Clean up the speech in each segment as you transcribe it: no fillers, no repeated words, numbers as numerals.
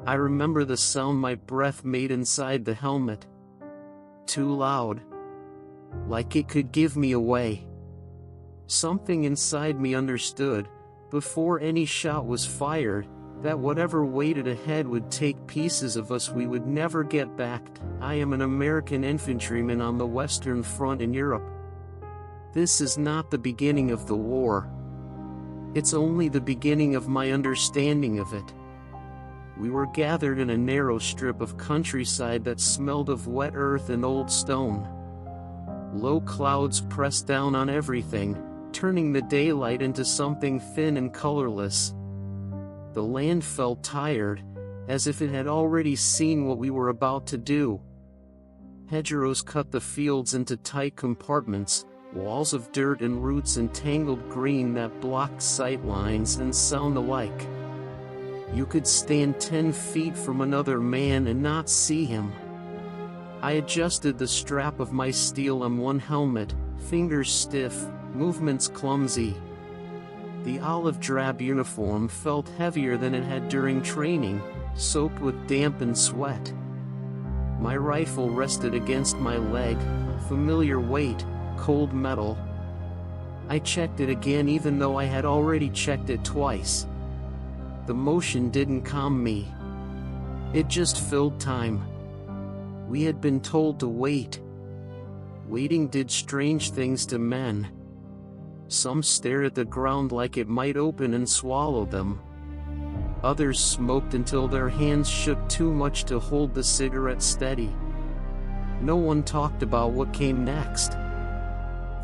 I remember the sound my breath made inside the helmet. Too loud. Like it could give me away. Something inside me understood, before any shot was fired, that whatever waited ahead would take pieces of us we would never get back. I am an American infantryman on the Western Front in Europe. This is not the beginning of the war. It's only the beginning of my understanding of it. We were gathered in a narrow strip of countryside that smelled of wet earth and old stone. Low clouds pressed down on everything, turning the daylight into something thin and colorless. The land felt tired, as if it had already seen what we were about to do. Hedgerows cut the fields into tight compartments, walls of dirt and roots and tangled green that blocked sight lines and sound alike. You could stand 10 feet from another man and not see him. I adjusted the strap of my steel M1 helmet, fingers stiff, movements clumsy. The olive drab uniform felt heavier than it had during training, soaked with damp and sweat. My rifle rested against my leg, familiar weight, cold metal. I checked it again even though I had already checked it twice. The motion didn't calm me. It just filled time. We had been told to wait. Waiting did strange things to men. Some stared at the ground like it might open and swallow them. Others smoked until their hands shook too much to hold the cigarette steady. No one talked about what came next.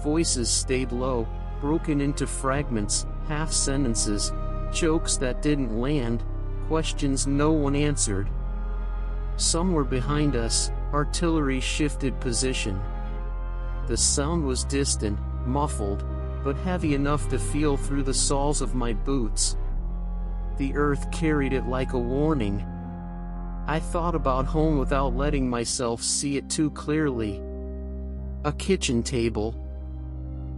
Voices stayed low, broken into fragments, half sentences, jokes that didn't land, questions no one answered. Some were behind us, artillery shifted position. The sound was distant, muffled, but heavy enough to feel through the soles of my boots. The earth carried it like a warning. I thought about home without letting myself see it too clearly. A kitchen table.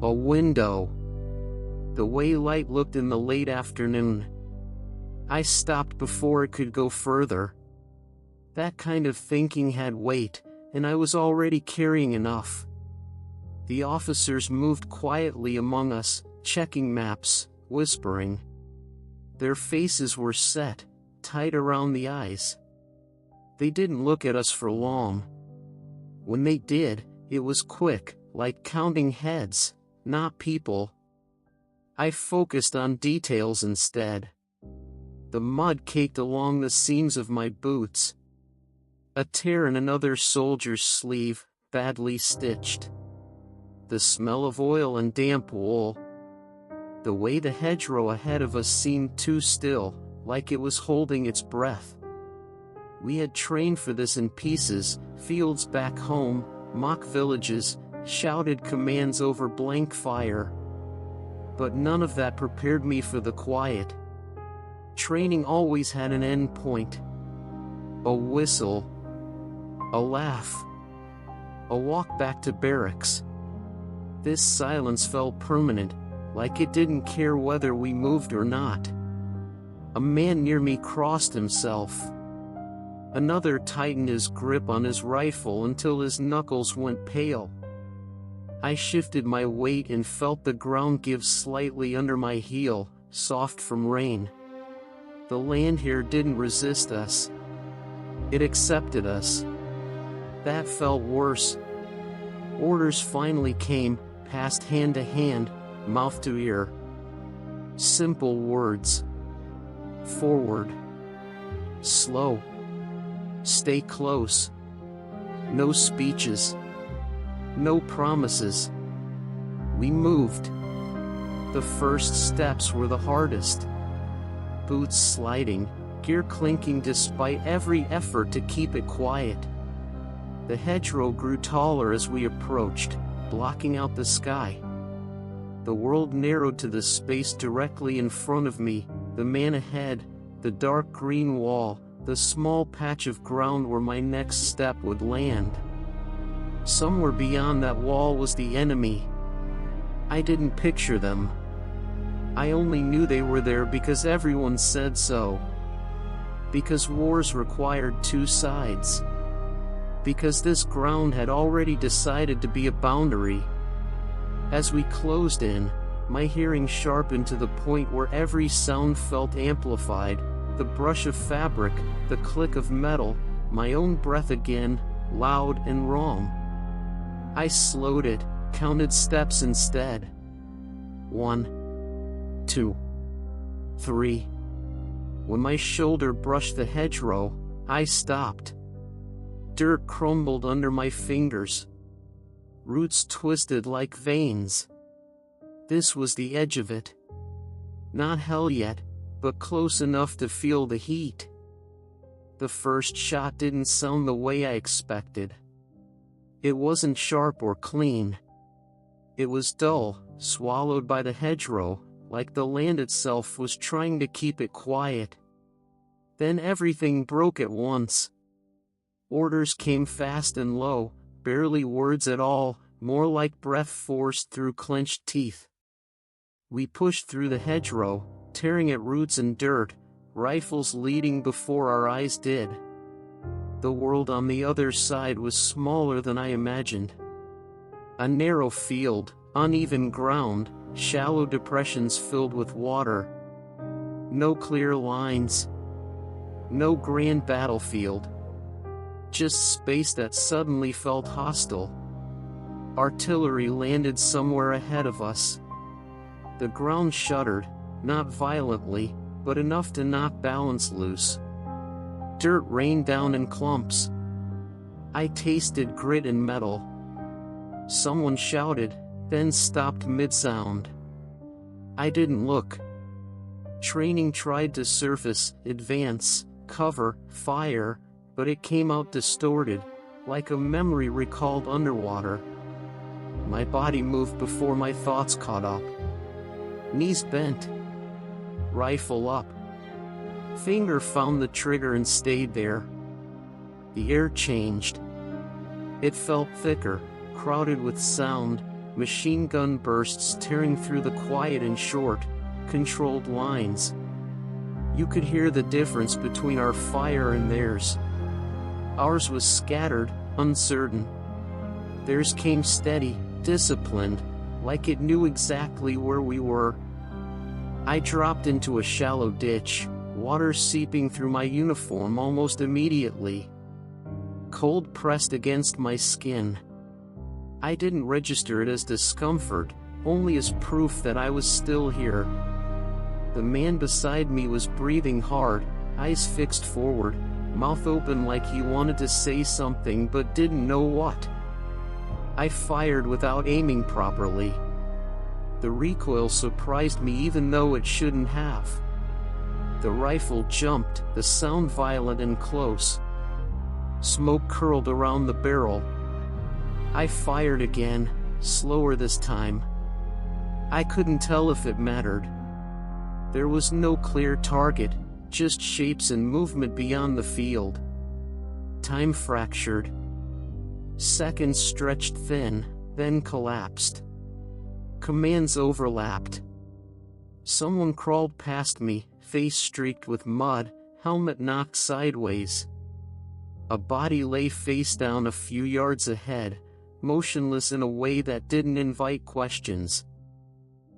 A window. The way light looked in the late afternoon. I stopped before it could go further. That kind of thinking had weight, and I was already carrying enough. The officers moved quietly among us, checking maps, whispering. Their faces were set, tight around the eyes. They didn't look at us for long. When they did, it was quick, like counting heads, not people. I focused on details instead. The mud caked along the seams of my boots. A tear in another soldier's sleeve, badly stitched. The smell of oil and damp wool. The way the hedgerow ahead of us seemed too still, like it was holding its breath. We had trained for this in pieces, fields back home, mock villages, shouted commands over blank fire. But none of that prepared me for the quiet. Training always had an end point. A whistle. A laugh. A walk back to barracks. This silence felt permanent, like it didn't care whether we moved or not. A man near me crossed himself. Another tightened his grip on his rifle until his knuckles went pale. I shifted my weight and felt the ground give slightly under my heel, soft from rain. The land here didn't resist us. It accepted us. That felt worse. Orders finally came, passed hand to hand, mouth to ear. Simple words. Forward. Slow. Stay close. No speeches. No promises. We moved. The first steps were the hardest. Boots sliding, gear clinking despite every effort to keep it quiet. The hedgerow grew taller as we approached, blocking out the sky. The world narrowed to the space directly in front of me, the man ahead, the dark green wall, the small patch of ground where my next step would land. Somewhere beyond that wall was the enemy. I didn't picture them. I only knew they were there because everyone said so. Because wars required two sides. Because this ground had already decided to be a boundary. As we closed in, my hearing sharpened to the point where every sound felt amplified, the brush of fabric, the click of metal, my own breath again, loud and wrong. I slowed it, counted steps instead. 1, 2, 3. When my shoulder brushed the hedgerow, I stopped. Dirt crumbled under my fingers. Roots twisted like veins. This was the edge of it. Not hell yet, but close enough to feel the heat. The first shot didn't sound the way I expected. It wasn't sharp or clean. It was dull, swallowed by the hedgerow, like the land itself was trying to keep it quiet. Then everything broke at once. Orders came fast and low, barely words at all, more like breath forced through clenched teeth. We pushed through the hedgerow, tearing at roots and dirt, rifles leading before our eyes did. The world on the other side was smaller than I imagined. A narrow field, uneven ground, shallow depressions filled with water. No clear lines. No grand battlefield. Just space that suddenly felt hostile. Artillery landed somewhere ahead of us. The ground shuddered, not violently, but enough to knock balance loose. Dirt rained down in clumps. I tasted grit and metal. Someone shouted, then stopped mid-sound. I didn't look. Training tried to surface, advance, cover, fire, but it came out distorted, like a memory recalled underwater. My body moved before my thoughts caught up. Knees bent. Rifle up. Finger found the trigger and stayed there. The air changed. It felt thicker, crowded with sound, machine gun bursts tearing through the quiet and short, controlled lines. You could hear the difference between our fire and theirs. Ours was scattered, uncertain. Theirs came steady, disciplined, like it knew exactly where we were. I dropped into a shallow ditch, water seeping through my uniform almost immediately. Cold pressed against my skin. I didn't register it as discomfort, only as proof that I was still here. The man beside me was breathing hard, eyes fixed forward, mouth open like he wanted to say something but didn't know what. I fired without aiming properly. The recoil surprised me even though it shouldn't have. The rifle jumped, the sound violent and close. Smoke curled around the barrel. I fired again, slower this time. I couldn't tell if it mattered. There was no clear target, just shapes and movement beyond the field. Time fractured. Seconds stretched thin, then collapsed. Commands overlapped. Someone crawled past me, face streaked with mud, helmet knocked sideways. A body lay face down a few yards ahead, motionless in a way that didn't invite questions.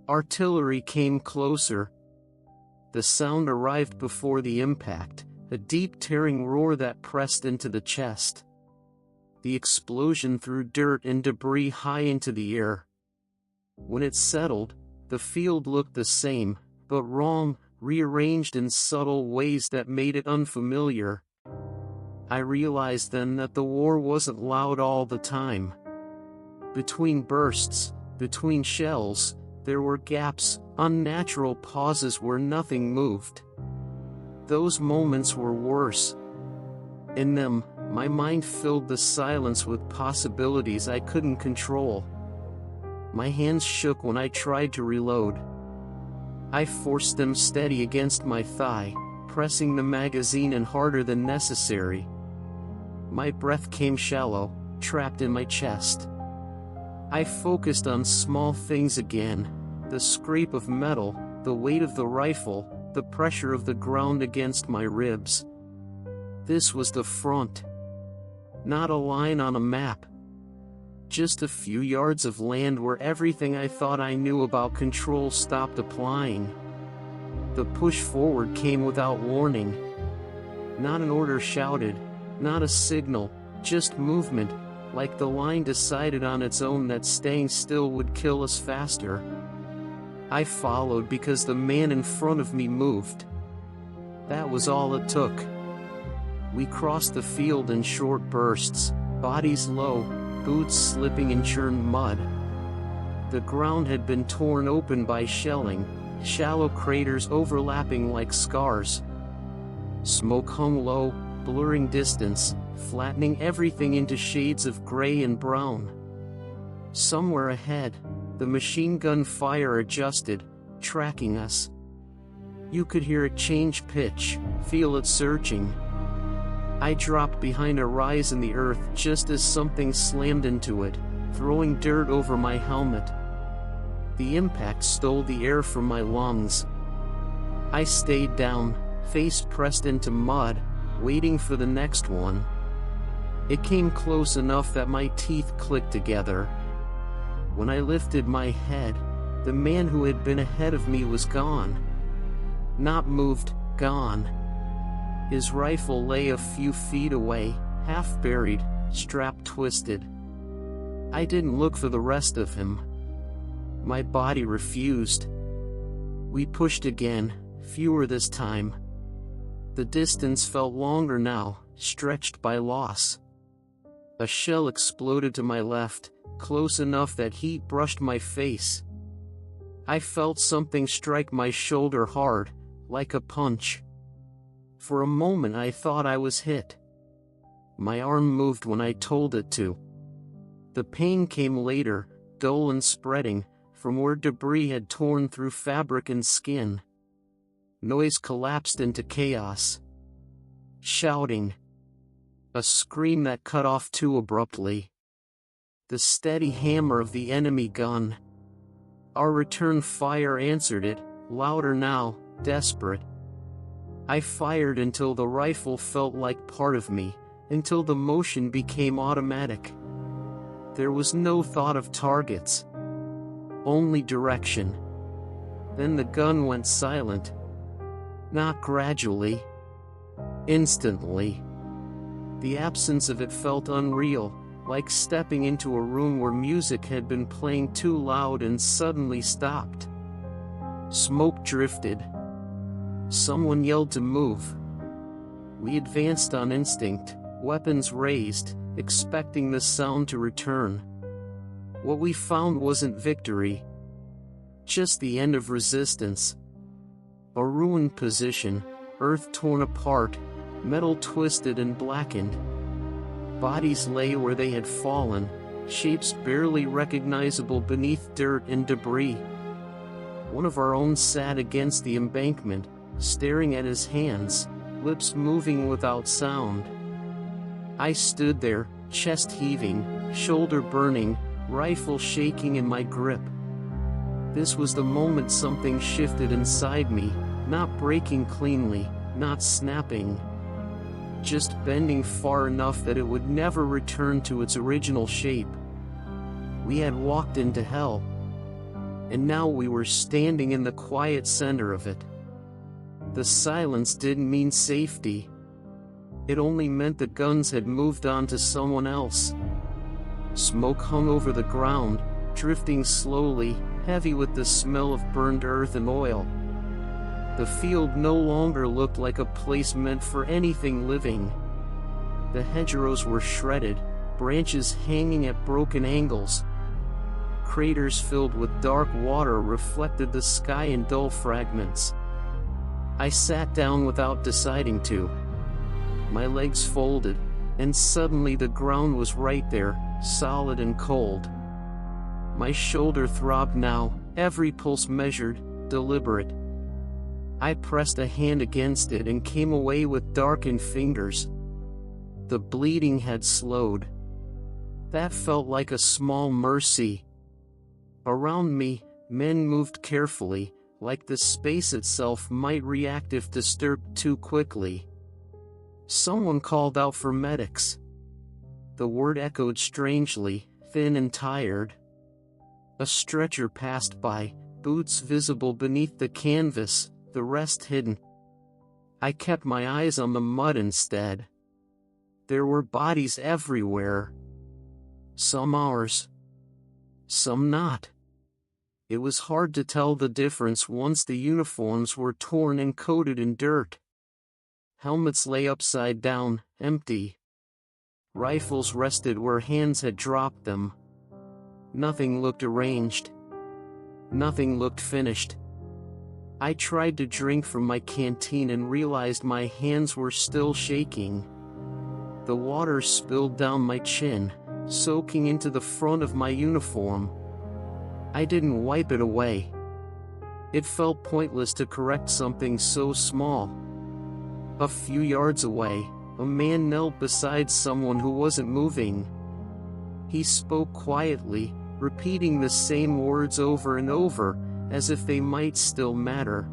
Artillery came closer. The sound arrived before the impact, a deep tearing roar that pressed into the chest. The explosion threw dirt and debris high into the air. When it settled, the field looked the same, but wrong, rearranged in subtle ways that made it unfamiliar. I realized then that the war wasn't loud all the time. Between bursts, between shells, there were gaps, unnatural pauses where nothing moved. Those moments were worse. In them, my mind filled the silence with possibilities I couldn't control. My hands shook when I tried to reload. I forced them steady against my thigh, pressing the magazine in harder than necessary. My breath came shallow, trapped in my chest. I focused on small things again, the scrape of metal, the weight of the rifle, the pressure of the ground against my ribs, This was the front. Not a line on a map. Just a few yards of land where everything I thought I knew about control stopped applying. The push forward came without warning. Not an order shouted, not a signal, just movement, like the line decided on its own that staying still would kill us faster. I followed because the man in front of me moved. That was all it took. We crossed the field in short bursts, bodies low, boots slipping in churned mud. The ground had been torn open by shelling, shallow craters overlapping like scars. Smoke hung low, blurring distance, flattening everything into shades of gray and brown. Somewhere ahead, the machine gun fire adjusted, tracking us. You could hear it change pitch, feel it searching. I dropped behind a rise in the earth just as something slammed into it, throwing dirt over my helmet. The impact stole the air from my lungs. I stayed down, face pressed into mud, waiting for the next one. It came close enough that my teeth clicked together. When I lifted my head, the man who had been ahead of me was gone. Not moved, gone. His rifle lay a few feet away, half buried, strap twisted. I didn't look for the rest of him. My body refused. We pushed again, fewer this time. The distance felt longer now, stretched by loss. A shell exploded to my left, close enough that heat brushed my face. I felt something strike my shoulder hard, like a punch. For a moment I thought I was hit. My arm moved when I told it to. The pain came later, dull and spreading, from where debris had torn through fabric and skin. Noise collapsed into chaos. Shouting. A scream that cut off too abruptly. The steady hammer of the enemy gun. Our return fire answered it, louder now, desperate. I fired until the rifle felt like part of me, until the motion became automatic. There was no thought of targets. Only direction. Then the gun went silent. Not gradually. Instantly. The absence of it felt unreal, like stepping into a room where music had been playing too loud and suddenly stopped. Smoke drifted. Someone yelled to move. We advanced on instinct, weapons raised, expecting the sound to return. What we found wasn't victory. Just the end of resistance. A ruined position, earth torn apart, metal twisted and blackened. Bodies lay where they had fallen, shapes barely recognizable beneath dirt and debris. One of our own sat against the embankment, staring at his hands, lips moving without sound. I stood there, chest heaving, shoulder burning, rifle shaking in my grip. This was the moment something shifted inside me, not breaking cleanly, not snapping. Just bending far enough that it would never return to its original shape. We had walked into hell. And now we were standing in the quiet center of it. The silence didn't mean safety. It only meant the guns had moved on to someone else. Smoke hung over the ground, drifting slowly, heavy with the smell of burned earth and oil. The field no longer looked like a place meant for anything living. The hedgerows were shredded, branches hanging at broken angles. Craters filled with dark water reflected the sky in dull fragments. I sat down without deciding to. My legs folded, and suddenly the ground was right there, solid and cold. My shoulder throbbed now, every pulse measured, deliberate. I pressed a hand against it and came away with darkened fingers. The bleeding had slowed. That felt like a small mercy. Around me, men moved carefully, like the space itself might react if disturbed too quickly. Someone called out for medics. The word echoed strangely, thin and tired. A stretcher passed by, boots visible beneath the canvas, the rest hidden. I kept my eyes on the mud instead. There were bodies everywhere. Some ours. Some not. It was hard to tell the difference once the uniforms were torn and coated in dirt. Helmets lay upside down, empty. Rifles rested where hands had dropped them. Nothing looked arranged. Nothing looked finished. I tried to drink from my canteen and realized my hands were still shaking. The water spilled down my chin, soaking into the front of my uniform. I didn't wipe it away. It felt pointless to correct something so small. A few yards away, a man knelt beside someone who wasn't moving. He spoke quietly, repeating the same words over and over, as if they might still matter.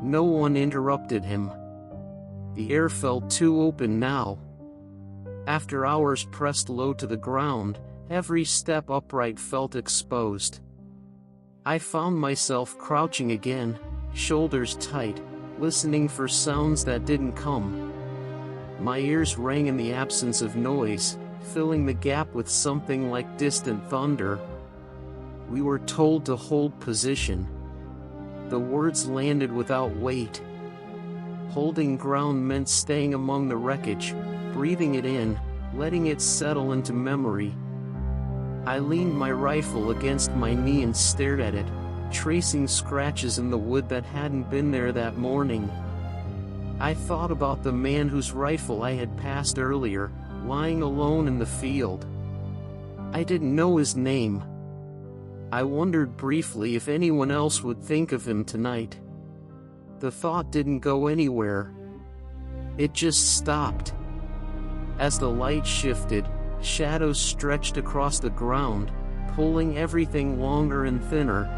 No one interrupted him. The air felt too open now. After hours pressed low to the ground, every step upright felt exposed. I found myself crouching again, shoulders tight, listening for sounds that didn't come. My ears rang in the absence of noise, filling the gap with something like distant thunder. We were told to hold position. The words landed without weight. Holding ground meant staying among the wreckage, breathing it in, letting it settle into memory. I leaned my rifle against my knee and stared at it, tracing scratches in the wood that hadn't been there that morning. I thought about the man whose rifle I had passed earlier, lying alone in the field. I didn't know his name. I wondered briefly if anyone else would think of him tonight. The thought didn't go anywhere. It just stopped. As the light shifted, shadows stretched across the ground, pulling everything longer and thinner.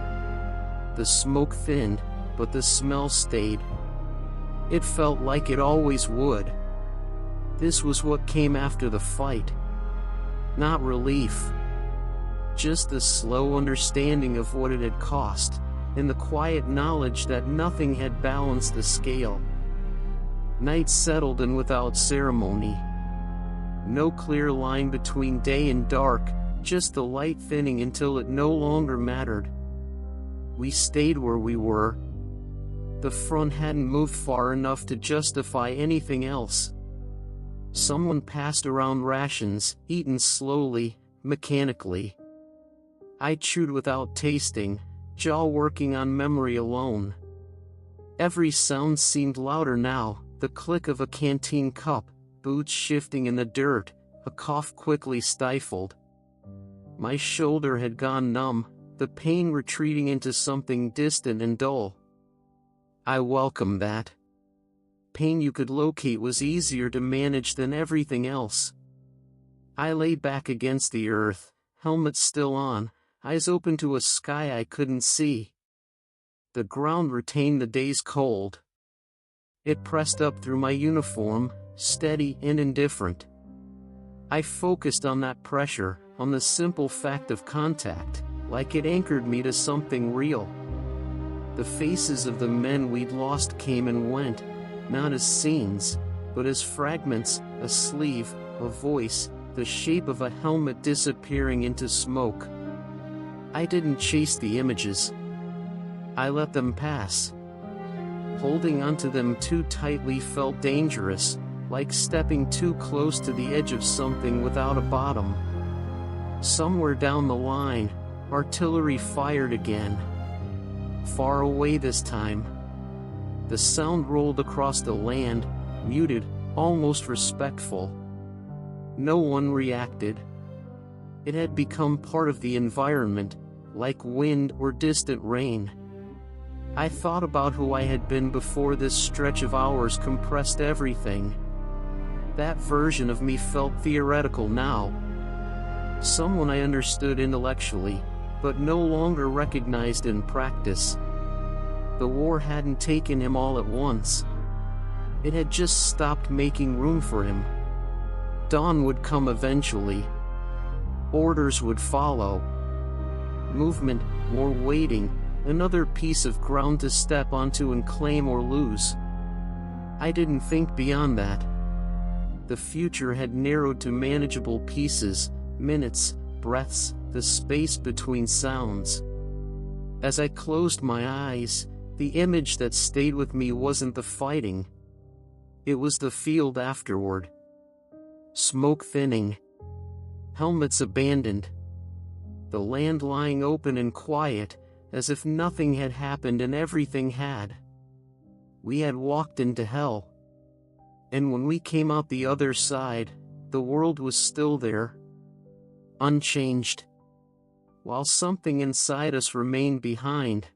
The smoke thinned, but the smell stayed. It felt like it always would. This was what came after the fight. Not relief. Just the slow understanding of what it had cost, and the quiet knowledge that nothing had balanced the scale. Night settled in without ceremony. No clear line between day and dark, just the light thinning until it no longer mattered. We stayed where we were. The front hadn't moved far enough to justify anything else. Someone passed around rations, eaten slowly, mechanically. I chewed without tasting, jaw working on memory alone. Every sound seemed louder now, the click of a canteen cup, boots shifting in the dirt, a cough quickly stifled. My shoulder had gone numb, the pain retreating into something distant and dull. I welcomed that. Pain you could locate was easier to manage than everything else. I lay back against the earth, helmet still on, eyes open to a sky I couldn't see. The ground retained the day's cold. It pressed up through my uniform, steady and indifferent. I focused on that pressure, on the simple fact of contact, like it anchored me to something real. The faces of the men we'd lost came and went, not as scenes, but as fragments, a sleeve, a voice, the shape of a helmet disappearing into smoke. I didn't chase the images. I let them pass. Holding onto them too tightly felt dangerous, like stepping too close to the edge of something without a bottom. Somewhere down the line, artillery fired again. Far away this time. The sound rolled across the land, muted, almost respectful. No one reacted. It had become part of the environment, like wind or distant rain. I thought about who I had been before this stretch of hours compressed everything. That version of me felt theoretical now. Someone I understood intellectually, but no longer recognized in practice. The war hadn't taken him all at once. It had just stopped making room for him. Dawn would come eventually. Orders would follow. Movement, more waiting, another piece of ground to step onto and claim or lose. I didn't think beyond that. The future had narrowed to manageable pieces, minutes, breaths, the space between sounds. As I closed my eyes, the image that stayed with me wasn't the fighting. It was the field afterward. Smoke thinning. Helmets abandoned. The land lying open and quiet, as if nothing had happened and everything had. We had walked into hell. And when we came out the other side, the world was still there. Unchanged. While something inside us remained behind.